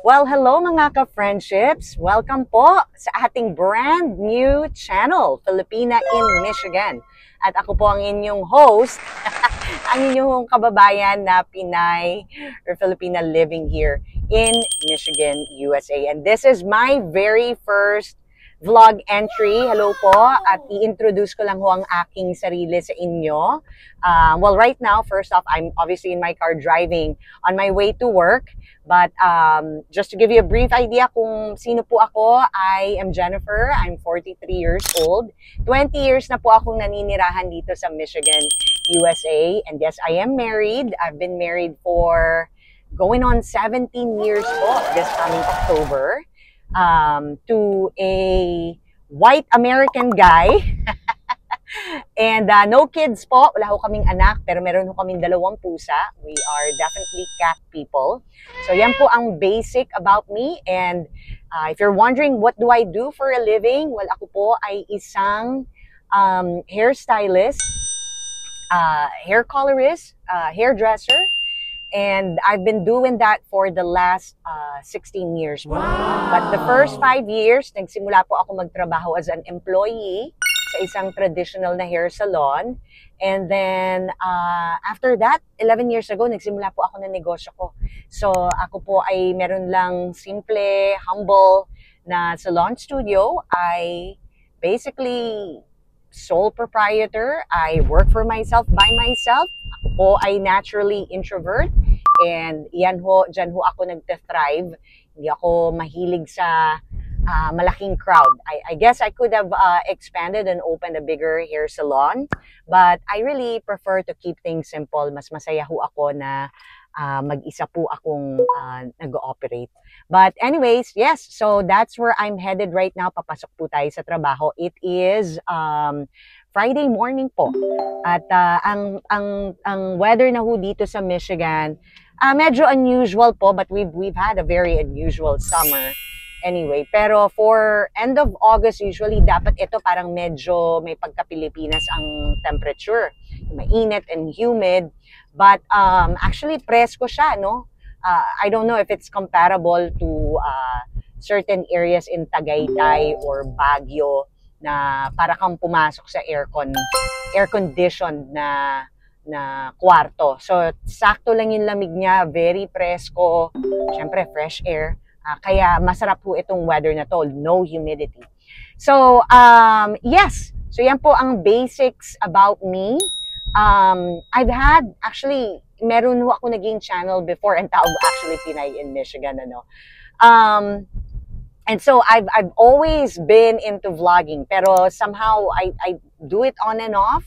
Well, hello mga ka-friendships! Welcome po sa ating brand new channel, Filipina in Michigan. At ako po ang inyong host, ang inyong kababayan na Pinay or Filipina living here in Michigan, USA. And this is my very first vlog entry. Hello po, at i-introduce ko lang ho ang aking sarili sa inyo. Well, right now, first off, I'm obviously in my car driving on my way to work. But just to give you a brief idea kung sino po ako, I am Jennifer. I'm 43 years old. 20 years na po akong naninirahan dito sa Michigan, USA. And yes, I am married. I've been married for going on 17 years po this coming October. To a white American guy. And no kids po. Wala ho kaming anak, pero meron ho kaming 2 pusa. We are definitely cat people. So yan po ang basic about me. And if you're wondering what do I do for a living, well, ako po ay isang hairstylist, hair colorist, hairdresser. And I've been doing that for the last 16 years. Wow. But the first 5 years, nagsimula po ako magtrabaho as an employee sa isang traditional na hair salon. And then, after that, 11 years ago, nagsimula po ako ng negosyo ko. So, ako po ay meron lang simple, humble na salon studio. I basically sole proprietor. I work for myself by myself. Ako po ay naturally introvert. And yan ho, dyan ho ako nagte-thrive. Hindi ako mahilig sa malaking crowd. I guess I could have expanded and opened a bigger hair salon. But I really prefer to keep things simple. Mas masaya ho ako na mag-isa po akong nag-ooperate. But anyways, yes, so that's where I'm headed right now. Papasok po tayo sa trabaho. It is Friday morning po. At ang weather na ho dito sa Michigan, medyo unusual po, but we've had a very unusual summer. Anyway, pero for end of August, usually dapat ito parang medyo may pagka-Pilipinas ang temperature. Mainit and humid. But actually, presko siya, no? I don't know if it's comparable to certain areas in Tagaytay or Baguio na para kang pumasok sa air-conditioned na kwarto. So, sakto lang yung lamig niya, very presko, syempre fresh air. Kaya masarap po itong weather na to, no humidity. So, yes. So, yan po ang basics about me. I've had, actually, meron ho ako naging channel before, and tawag actually Pinay in Michigan, ano. And so, I've always been into vlogging, pero somehow, I do it on and off.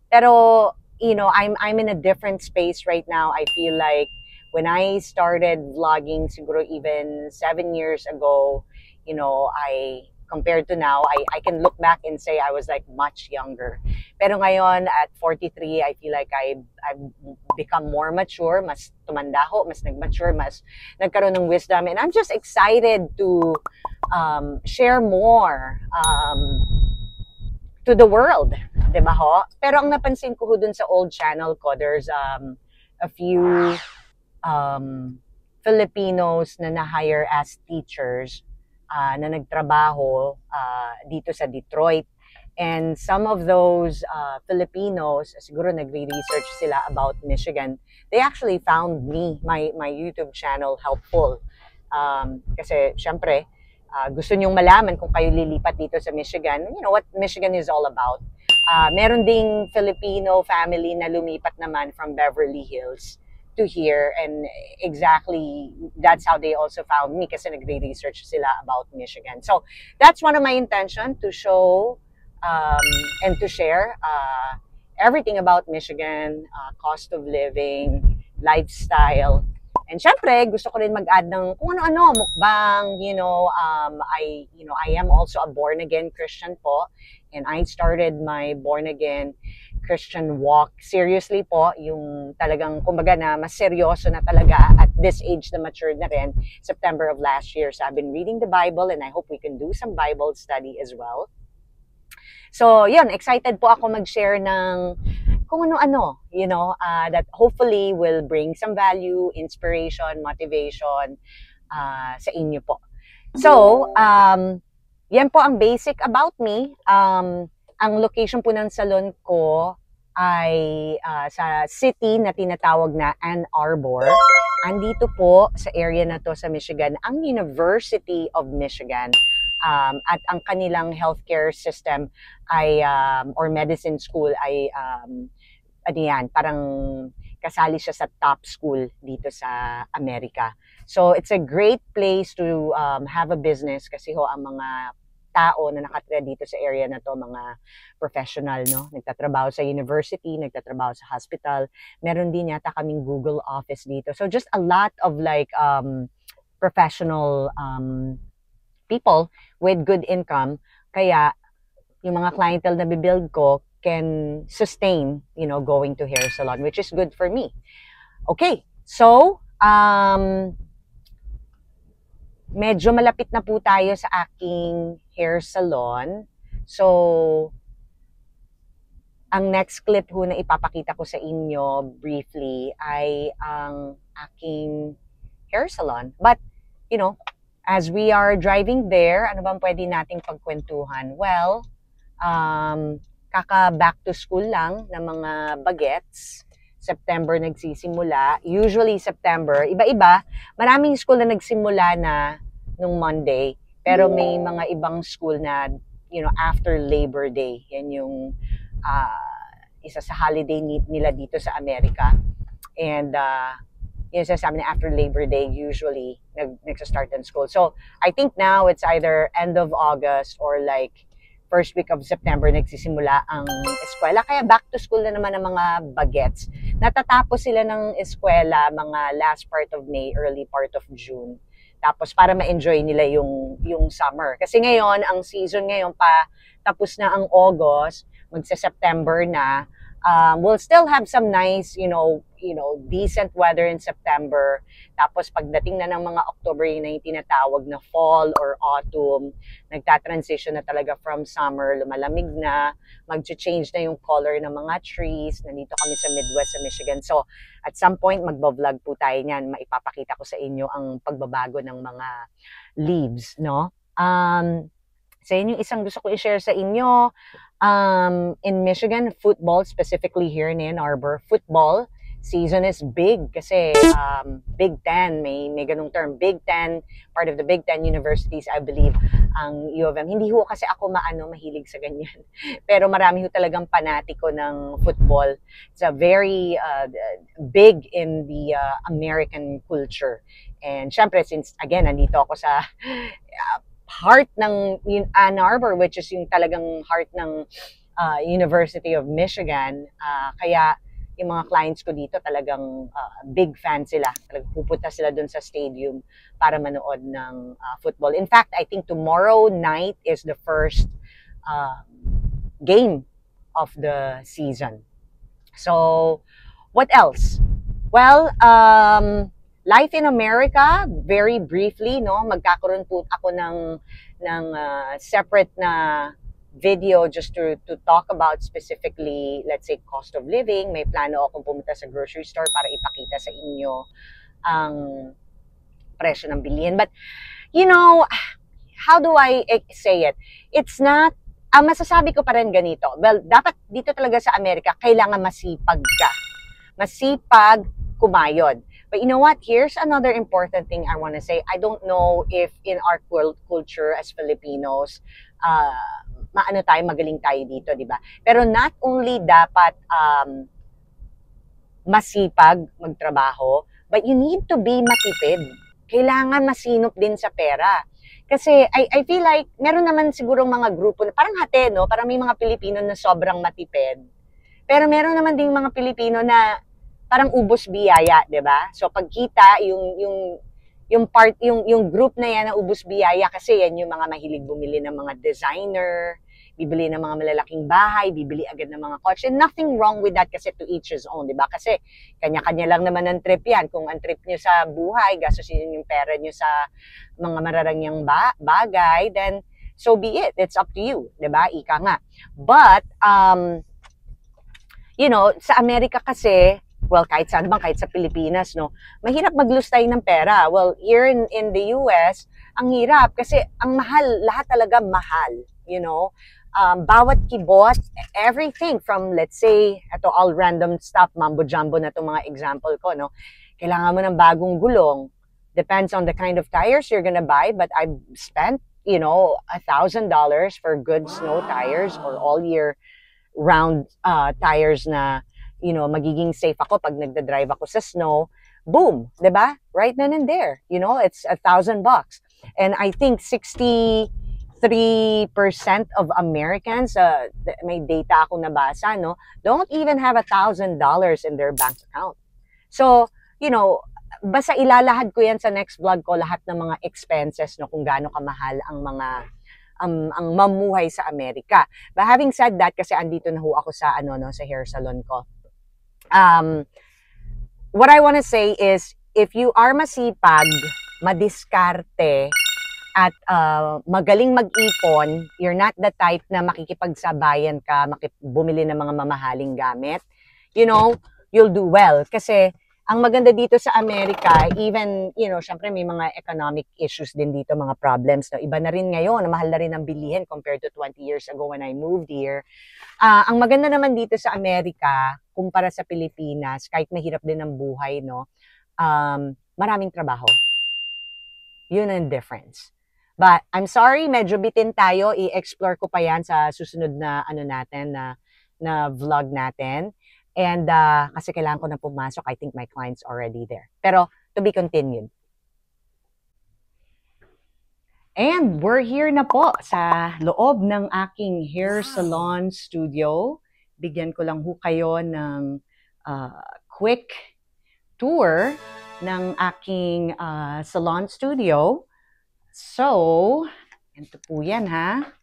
Pero, you know, I'm in a different space right now. I feel like when I started vlogging, siguro even 7 years ago, you know, compared to now, I can look back and say I was like much younger. Pero ngayon, at 43, I feel like I've become more mature, mas tumanda ho, mas nag-mature, mas nagkaroon ng wisdom. And I'm just excited to share more to the world, diba ho? Pero ang napansin ko ho dun sa old channel ko, there's a few Filipinos na na-hire as teachers na nagtrabaho dito sa Detroit. And some of those Filipinos, siguro nagre-research sila about Michigan, they actually found me, my YouTube channel, helpful. Kasi syempre, gusto nyong malaman kung kayo lilipat dito sa Michigan, you know what Michigan is all about. Meron ding Filipino family na lumipat naman from Beverly Hills to here, and exactly that's how they also found me kasi nagre-research sila about Michigan. So that's one of my intention, to show and to share everything about Michigan, cost of living, lifestyle. And syempre, gusto ko rin mag-add ng kung ano-ano, mukbang, you know, I am also a born-again Christian po, and I started my born-again Christian walk seriously po, yung talagang kumbaga na mas seryoso na talaga at this age na matured na rin, September of last year. So I've been reading the Bible, and I hope we can do some Bible study as well. So yun, excited po ako mag-share ng kung ano-ano, that hopefully will bring some value, inspiration, motivation sa inyo po. So, yan po ang basic about me. Ang location po ng salon ko ay sa city na tinatawag na Ann Arbor. Andito po sa area na to sa Michigan, ang University of Michigan. At ang kanilang healthcare system ay, or medicine school ay, parang kasali siya sa top school dito sa Amerika. So, it's a great place to have a business kasi ho, ang mga tao na nakatira dito sa area na to, mga professional, no? Nagtatrabaho sa university, nagtatrabaho sa hospital. Meron din yata kaming Google office dito. So, just a lot of professional people with good income. Kaya, yung mga clientele na bibuild ko can sustain, going to hair salon, which is good for me. Okay, so, medyo malapit na po tayo sa aking hair salon. So, ang next clip ho na ipapakita ko sa inyo briefly ay ang aking hair salon. But, as we are driving there, ano bang pwede nating pagkwentuhan? Well, kaka-back to school lang ng mga bagets. September nagsisimula. Usually September, iba-iba. Maraming school na nagsimula na nung Monday. Pero may mga ibang school na, after Labor Day. Yan yung isa sa holiday nila dito sa Amerika. And yung sasabi na after Labor Day, usually nagsa-start in school. So, I think now it's either end of August or first week of September nagsisimula ang eskwela. Kaya back to school na naman ang mga bagets. Natatapos sila ng eskwela mga last part of May, early part of June. Tapos para ma-enjoy nila yung summer. Kasi ngayon, ang season ngayon pa, tapos na ang August, magsa-September na. We'll still have some nice, decent weather in September. Tapos pagdating na ng mga October, yun na yung tinatawag na fall or autumn. Nagta-transition na talaga from summer, lumalamig na, mag-change na yung color ng mga trees. Nandito kami sa Midwest sa Michigan. So, at some point, magbo-vlog po tayo niyan. Maipapakita ko sa inyo ang pagbabago ng mga leaves, no? So, yun yung isang gusto ko i-share sa inyo. In Michigan, football, specifically here in Ann Arbor, football season is big kasi Big Ten, may ganung term, Big Ten, part of the Big Ten universities, I believe, ang U of M. Hindi ho kasi ako mahilig sa ganyan. Pero marami ho talagang panatiko ng football. It's a very big in the American culture. And syempre, since, again, nandito ako sa heart ng Ann Arbor, which is yung talagang heart ng University of Michigan, kaya yung mga clients ko dito talagang big fan sila. Talagang pupunta sila dun sa stadium para manood ng football. In fact, I think tomorrow night is the first game of the season. So, what else? Well, life in America, very briefly, no, magkakaroon po ako ng separate na video just to talk about specifically, let's say, cost of living. May plano akong pumunta sa grocery store para ipakita sa inyo ang presyo ng bilihin. But, how do I say it? It's not, ang masasabi ko pa rin ganito. Well, dapat dito talaga sa Amerika, kailangan masipag ka. Masipag kumayod. But you know what? Here's another important thing I want to say. I don't know if in our culture as Filipinos, magaling tayo dito, di ba? Pero not only dapat masipag magtrabaho, but you need to be matipid. Kailangan masinop din sa pera. Kasi I feel like meron naman sigurong mga grupo na parang hati, no? Parang may mga Pilipino na sobrang matipid. Pero meron naman ding mga Pilipino na parang ubos biyaya, 'di ba? So pagkita yung group na yan na ubos biyaya kasi yan yung mga mahilig bumili ng mga designer, bibili ng mga malalaking bahay, bibili agad ng mga kotse. And nothing wrong with that kasi to each his own, 'di ba? Kasi kanya-kanya lang naman ang trip yan. Kung ang trip niyo sa buhay, gastusin yung pera niyo sa mga mararangyang bagay, then so be it. It's up to you, 'di ba? Ika nga. But sa Amerika kasi, well, kahit saan bang, kahit sa Pilipinas, no, mahirap maglustay ng pera. Well, here in the US, ang hirap kasi ang mahal, lahat talaga mahal, bawat kibot, everything from, let's say, ito all random stuff, mambo-jumbo na itong mga example ko, no? Kailangan mo ng bagong gulong. Depends on the kind of tires you're gonna buy, but I've spent, $1,000 for good snow tires or all year round tires na, magiging safe ako pag nagda-drive ako sa snow. Boom, 'di ba? Right then and there, it's $1,000. And I think 63% of Americans, may data akong nabasa, no, don't even have $1,000 in their bank account. So, basta ilalahad ko yan sa next vlog ko, lahat ng mga expenses, no, kung gaano kamahal ang mga ang mamuhay sa Amerika. But having said that, kasi andito na ho ako sa sa hair salon ko. What I want to say is, if you are masipag, madiskarte, at magaling mag-ipon, you're not the type na makikipagsabayan ka, bumili ng mga mamahaling gamit, you'll do well. Kasi ang maganda dito sa Amerika, even, syempre may mga economic issues din dito, mga problems. No? Iba na rin ngayon, mahal na rin ang bilihin compared to 20 years ago when I moved here. Ang maganda naman dito sa Amerika, kumpara sa Pilipinas, kahit mahirap din ang buhay, no, maraming trabaho. Yun ang difference. But I'm sorry, medyo bitin tayo. I-explore ko pa yan sa susunod na na vlog natin. And kasi kailangan ko na pumasok, I think my client's already there. Pero to be continued. And we're here na po sa loob ng aking hair salon studio. Bigyan ko lang ho kayo ng quick tour ng aking salon studio. So, ito po yan ha.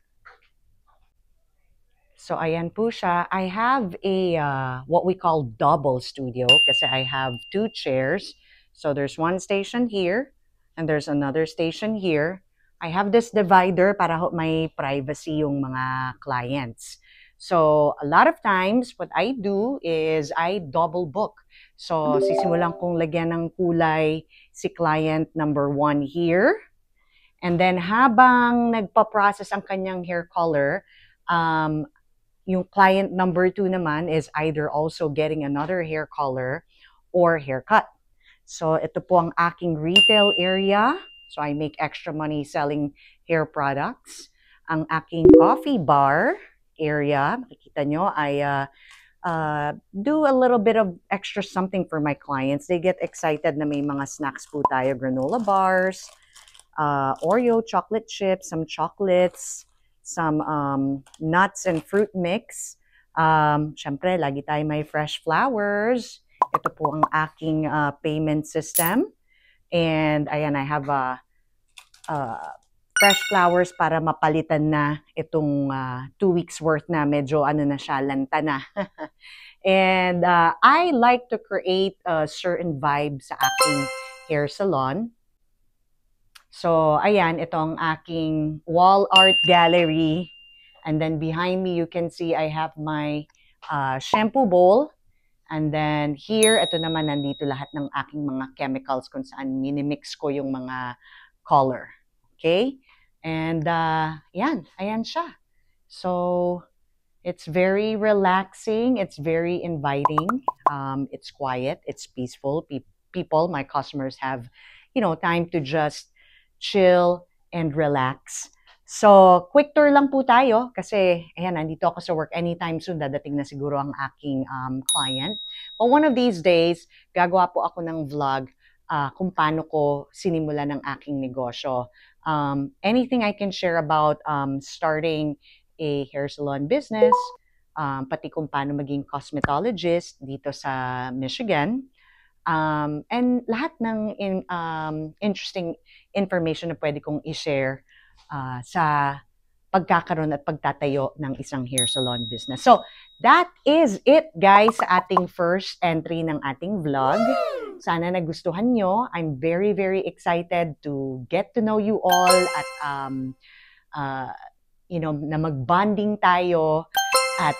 So, ayan po siya. I have a, what we call double studio kasi I have 2 chairs. So, there's one station here and there's another station here. I have this divider para may privacy yung mga clients. So, a lot of times, what I do is I double book. So, sisimulan kong lagyan ng kulay si client number 1 here. And then, habang nagpa-process ang kanyang hair color, yung client number 2 naman is either also getting another hair color or haircut. So, ito po ang aking retail area. So, I make extra money selling hair products. Ang aking coffee bar area, makikita nyo, I do a little bit of extra something for my clients. They get excited na may mga snacks po tayo, granola bars, Oreo chocolate chips, some chocolates, some nuts and fruit mix. Syempre, lagi tayo may fresh flowers. Ito po ang aking payment system. And ayan, I have fresh flowers para mapalitan na itong 2 weeks worth na medyo na siya, lanta na. And I like to create a certain vibe sa aking hair salon. So, ayan, itong aking wall art gallery. And then behind me, you can see I have my shampoo bowl. And then here, ito naman, nandito lahat ng aking mga chemicals kung saan minimix ko yung mga color. Okay? And yan, ayan siya. So, it's very relaxing. It's very inviting. It's quiet. It's peaceful. People, my customers have, time to just chill and relax. So, quick tour lang po tayo kasi, ayan, nandito ako sa work anytime soon. Dadating na siguro ang aking client. But one of these days, gagawa po ako ng vlog kung paano ko sinimula ng aking negosyo. Anything I can share about starting a hair salon business, pati kung paano maging cosmetologist dito sa Michigan. And lahat ng interesting information na pwede kong i-share sa pagkakaroon at pagtatayo ng isang hair salon business. So, that is it, guys, sa ating first entry ng ating vlog. Sana nagustuhan nyo. I'm very, very excited to get to know you all at, na mag-bonding tayo at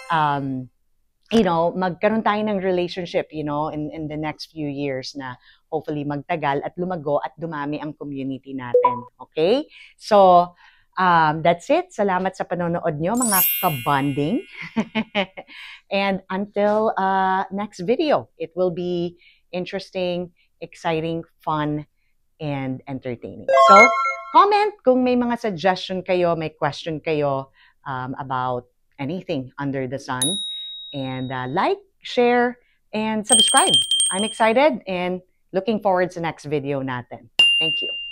magkaroon tayo ng relationship, in the next few years na hopefully magtagal at lumago at dumami ang community natin. Okay? So, that's it. Salamat sa panonood nyo, mga kabonding. And until next video, it will be interesting, exciting, fun, and entertaining. So, comment kung may mga suggestion kayo, may question kayo about anything under the sun. And like, share, and subscribe. I'm excited and looking forward to next video natin. Thank you.